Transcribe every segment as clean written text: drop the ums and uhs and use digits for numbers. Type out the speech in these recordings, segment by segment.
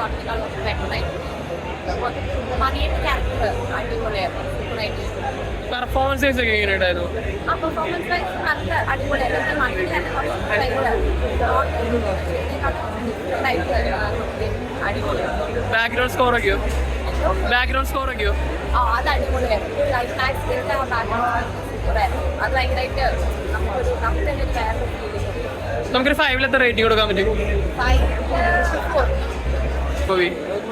പാട്ടിനേക്കാൾ ബെറ്ററായിരുന്നു. മണിയുടെ ക്യാരക്ടർ അടിപൊളിയായിരുന്നു, സൂപ്പറായിട്ട്. പെർഫോമൻസ് ഒക്കെ എങ്ങനെയുണ്ടായിരുന്നു? ആ പെർഫോമൻസ് വൈസ് നല്ല അടിപൊളിയായിരുന്നു. മണിയുടെ ക്യാരക്ടർ അടിപൊളിയായിരുന്നു. ബാക്ക്ഗ്രൗണ്ട് സ്കോർ ഒക്കെയോ? ബാക്ക്ഗ്രൗണ്ട് സ്കോർ ഒക്കെയോ? ആ അത് അടിപൊളിയായിരുന്നു. ക്ലൈമാക്സിന്റെ ആ ബാക്ക്ഗ്രൗണ്ട് സൂപ്പറായിരുന്നു. അത് ഭയങ്കരമായിട്ട് നമുക്കൊരു നമുക്ക് തന്നെ ഒരു വേറെ ഫീലിംഗ്. നമുക്കൊരു 5-ൽ എത്ര റേറ്റിംഗ് കൊടുക്കാൻ പറ്റും? മൂവി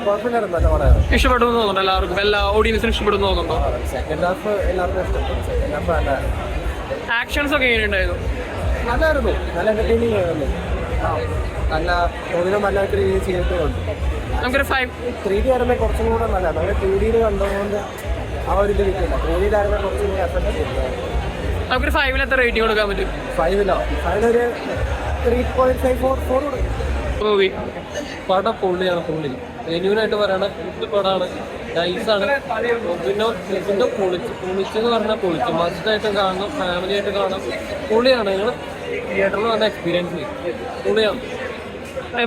കുഴപ്പമില്ലായിരുന്നു, നല്ല പടമായിരുന്നു. ഇഷ്ടപ്പെടുന്നു തോന്നുന്നുണ്ട് എല്ലാവർക്കും, എല്ലാ ഓഡിയൻസിനും ഇഷ്ടപ്പെടുന്നു തോന്നുന്നുണ്ടോ? സെക്കൻഡ് ഹാഫ് എല്ലാവർക്കും ഇഷ്ടപ്പെട്ടു. സെക്കൻഡ് ഹാഫ് നല്ലായിരുന്നു. ആക്ഷൻസ് ഒക്കെ എങ്ങനെയുണ്ടായിരുന്നു? നല്ലായിരുന്നു, നല്ല എന്റർടൈനിങ് ആയിരുന്നു. നല്ല ഓരോ നല്ലതായിട്ട് രീതിയിൽ ചെയ്തിട്ടുണ്ട്. നമുക്കൊരു 5. 3D ആയിരുന്നെ കുറച്ചും കൂടെ നല്ലതാണ്. നമ്മൾ 2Dയിൽ കണ്ടതുകൊണ്ട് ആ ഒരു ഇത് കിട്ടില്ല. 3Dയിലായിരുന്നെ കുറച്ചും കൂടെ എഫക്റ്റ് കിട്ടുന്നത്. നമുക്കൊരു 5-ൽ എത്ര റേറ്റിംഗ് കൊടുക്കാൻ പറ്റും? 5-ലൊരു 3.54 കൊടുക്കും. മൂവി പടം പൊള്ളിയാണ്, പൊള്ളി ജെന്യൂനായിട്ട് പറയണ ഫുഡ് പടമാണ്, നൈസാണ്. പിന്നെ ഇതിൻ്റെ പൊളിച്ചെന്ന് പറഞ്ഞാൽ പൊളിച്ച് മസ്റ്റായിട്ട് കാണണം, ഫാമിലി ആയിട്ട് കാണാം. പൊള്ളിയാണ്. നിങ്ങൾ തിയേറ്ററിൽ വന്ന എക്സ്പീരിയൻസ് പൊള്ളിയാണ്.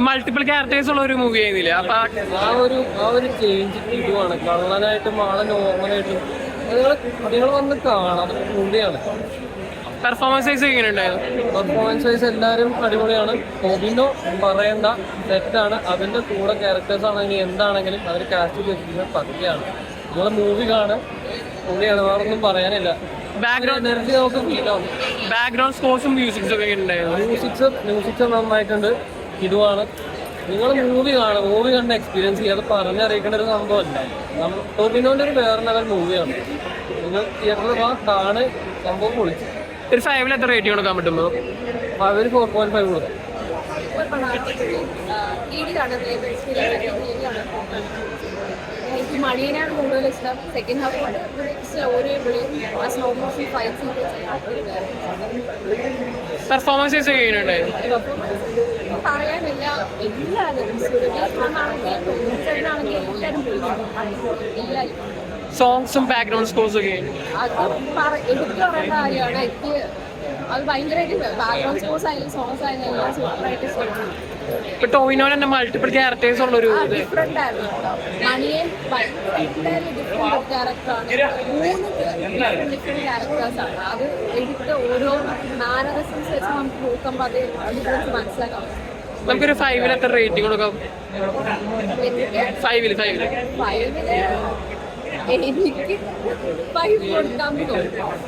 മൾട്ടിപ്പിൾ ക്യാരക്ടേഴ്സ് ഉള്ള ഒരു മൂവി ആയിരുന്നില്ലേ? അപ്പൊ ആ ഒരു ചേഞ്ച് ഇതുമാണ്. കള്ളനായിട്ടും ആളെ നോർമലായിട്ടും നിങ്ങൾ വന്ന് കാണാം, അത് പൊള്ളിയാണ്. പെർഫോമൻസ് വൈസ് എങ്ങനെയുണ്ടായിരുന്നു? പെർഫോമൻസ് വൈസ് എല്ലാവരും അടിപൊളിയാണ്. ടോബിനോ പറയേണ്ട സെറ്റാണ്. അതിൻ്റെ കൂടെ ക്യാരക്ടേഴ്സ് ആണെങ്കിലും എന്താണെങ്കിലും അവർ കാസ്റ്റ് ചെയ്തിരിക്കുന്നത് പതിയാണ്. നിങ്ങൾ മൂവി കാണാൻ പൊള്ളിയാണ്, വേറൊന്നും പറയാനില്ല. ബാക്ക്ഗ്രൗണ്ട് എനർജി നമുക്ക് ഫീൽ ആവും. ബാക്ക്ഗ്രൗണ്ട് സ്കോഴ്സും മ്യൂസിക്സും ഒക്കെ എങ്ങനെയുണ്ടായിരുന്നു? മ്യൂസിക്സ് നന്നായിട്ടുണ്ട്. ഇതുമാണ് നിങ്ങൾ മൂവി കാണുക, മൂവി കണ്ട എക്സ്പീരിയൻസ് ചെയ്യുക. അത് പറഞ്ഞറിയിക്കേണ്ട ഒരു സംഭവമല്ല. ടോബിനോൻ്റെ ഒരു വേറെ ലെവൽ മൂവിയാണ്. നിങ്ങൾ തിയേറ്ററിൽ കാണാൻ സംഭവം പൊളിച്ചു. ഒരു 5-ൽ എത്ര റേറ്റിംഗ് കൊടുക്കാൻ പറ്റുമോ? അവർ 4.5 കൊടുക്കും. എനിക്ക് മണിയനാണ് കൂടുതൽ ഇഷ്ടം. സെക്കൻഡ് ഹാഫ് ഓരോ slow motion fight performance wise എങ്ങനെയുണ്ടായിരുന്നു? പറയാനില്ല. എല്ലാവരും സുരഭിയാണെങ്കിൽ എല്ലാവരും എല്ലാവരും സോങ്സും ബാക്ക്ഗ്രൗണ്ട് സ്കോഴ്സും ഒക്കെ അത് എടുത്തു പറയേണ്ട കാര്യമാണ്. എനിക്ക് അത് ഭയങ്കരമായിട്ട് ബാക്ക്ഗ്രൗണ്ട് സ്കോഴ്സ് ആയാലും സോങ്സ് ആയാലും എല്ലാം സൂപ്പറായിട്ട് ഇഷ്ടമാണ്. ഇപ്പൊ ടോവിനോന് തന്നെ മൾട്ടിപ്പിൾ ക്യാരക്ടേഴ്സ് ഉള്ളൊരു ഡിഫറെന്റ് ആയിരുന്നു കേട്ടോ. മണിയെ എന്തായാലും ഡിഫറെന്റ് ക്യാരക്ടറാണ്. 3 ഡിഫറെന്റ് ക്യാരക്ടേഴ്സാണ്. അത് എടുത്ത് ഓരോ മാനറിസംസ് വെച്ച് നമുക്ക് നോക്കുമ്പോൾ അത് ഡിഫറൻസ് മനസ്സിലാക്കാം. നമുക്കൊരു 5-ൽ എത്ര റേറ്റിംഗ് കൊടുക്കാം? 5-ൽ എനിക്ക് 5 കൊടുക്കാൻ തോന്നും.